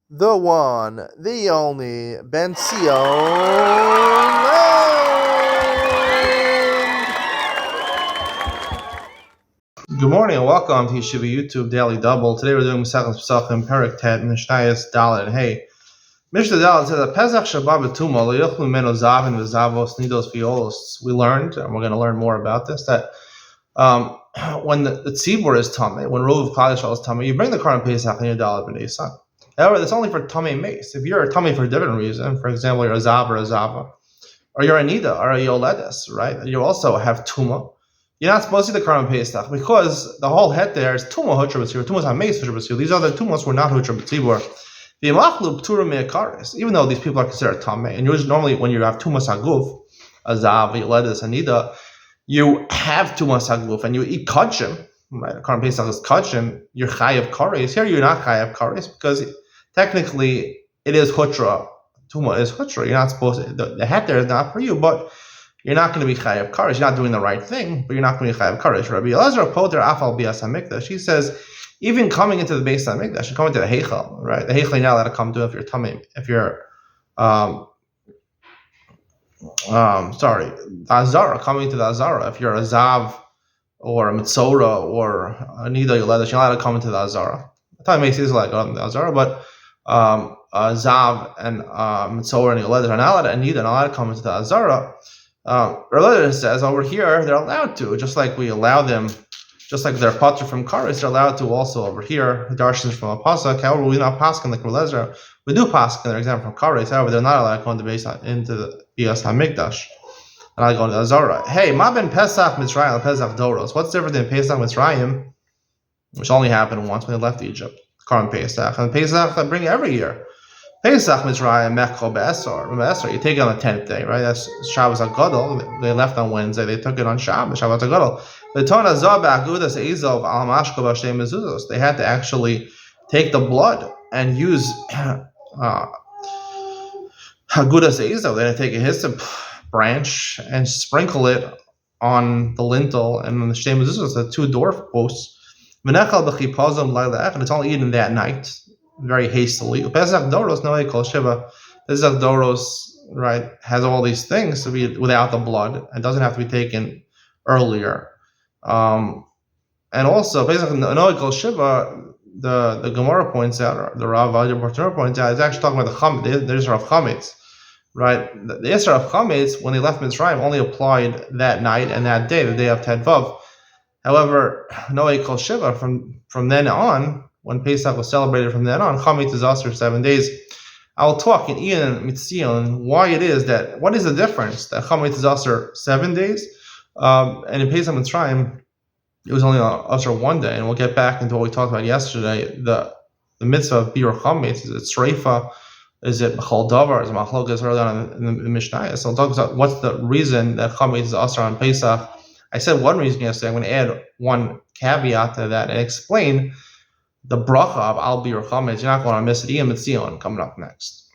the one, the only, Ben Sion. Good morning and welcome to Yeshiva YouTube Daily Double. Today we're doing Pesachim Perek Tet Mishnayos Dalet. Hey, Mishnah Dalet says that Pesach Shabbat B'Tumah Lo Yochlu Mimeno Zavin V'Zavos Nidos Violos. We learned, and we're going to learn more about this, that when the tzibur is tamei, when Rov of Klal Yisrael is tamei, you bring the Karban Pesach and your Dalet B'nei Son. However, that's only for tamei mace. If you're a tamei for a different reason, for example, you're a zav or a zava, or you're a nida or a yoledes, right? You also have tuma. You're not supposed to do the Karban Pesach because the whole head there is tuma hutra b'tzibur, tumas hameis hutra b'tzibur. These other tumas were not hutra b'tzibur. V'yimachlu p'tura me'akaris. Even though these people are considered tamei, and usually normally when you have tumas haguf, a zav, a yoledes, a nida, you have tumas haguf and you eat kachim, right? Karban Pesach is kachim. You're chayav kares. Here you're not chayav kares because technically it is hutra. Tuma is hutra. You're not supposed to. The hat there is not for you, but you're not going to be chayav kares. You're not doing the right thing, but you're not going to be chayav kares. Rabbi Elazar poter afal bias hamikdash. She says even coming into the Beis Hamikdash, coming to the heichal, right? The heichal you're not allowed to come to if you're tamei. If you're the Azara, coming to the Azara, if you're a Zav or a Mitzora or a Nida Yoledes, you're allowed to come into the Azara. I thought it makes sense like the Azara, but Zav and Mitzora and Yoledes are not allowed to, and Nida are not allowed to come into the Azara. Yoledes says over here they're allowed to, just like we allow them, just like they're patur from Kares, they're allowed to also over here. Darshans from a pasuk. However, we not paskin like Yoledes. We do paskin their example from Kares. However, they're not allowed to come into the Beis Hamikdash. And I go to Azara. Hey, ma ben Pesach Mitzrayim and Pesach Doros. What's different than Pesach Mitzrayim, which only happened once when they left Egypt? Karban Pesach and Pesach they bring every year. Pesach Mitzrayim Mechol Be'esor. You take it on the 10th day, right? That's Shabbos HaGadol. They left on Wednesday. They took it on Shabbos HaGadol. They had to actually take the blood and use Hagudas Eizov. They had to take a hyssop branch and sprinkle it on the lintel and on the Shtei Mezuzos, the two door posts. And it's only eaten that night, very hastily. Pesach Doros, no Kol Shiva. Pesach Doros, right, has all these things to be without the blood. It doesn't have to be taken earlier. And also, Pesach no Kol Shiva, the Gemara points out, or the Rav Vadir Bartanur points out, is actually talking about the Isra of Chametz. Right, the Isra of Chametz when they left Mitzrayim only applied that night and that day, the day of Tet Vav. However, Noe Kol Shiva from then on, when Pesach was celebrated from then on, Chametz is also 7 days. I will talk in Ian Mitzion why it is that what is the difference that Chametz is also 7 days, and in Pesach Mitzrayim it was only also 1 day. And we'll get back into what we talked about yesterday. The mitzvah of Bir Chametz, is it Sreifa? Is it Chol Davar? Is it Machlokas early on in the Mishnah? So we'll talk about what's the reason that Chametz is also on Pesach. I said one reason yesterday. I'm going to add one caveat to that and explain the bracha of Al Bir Chametz. You're not going to miss it. Ian Mitzion coming up next.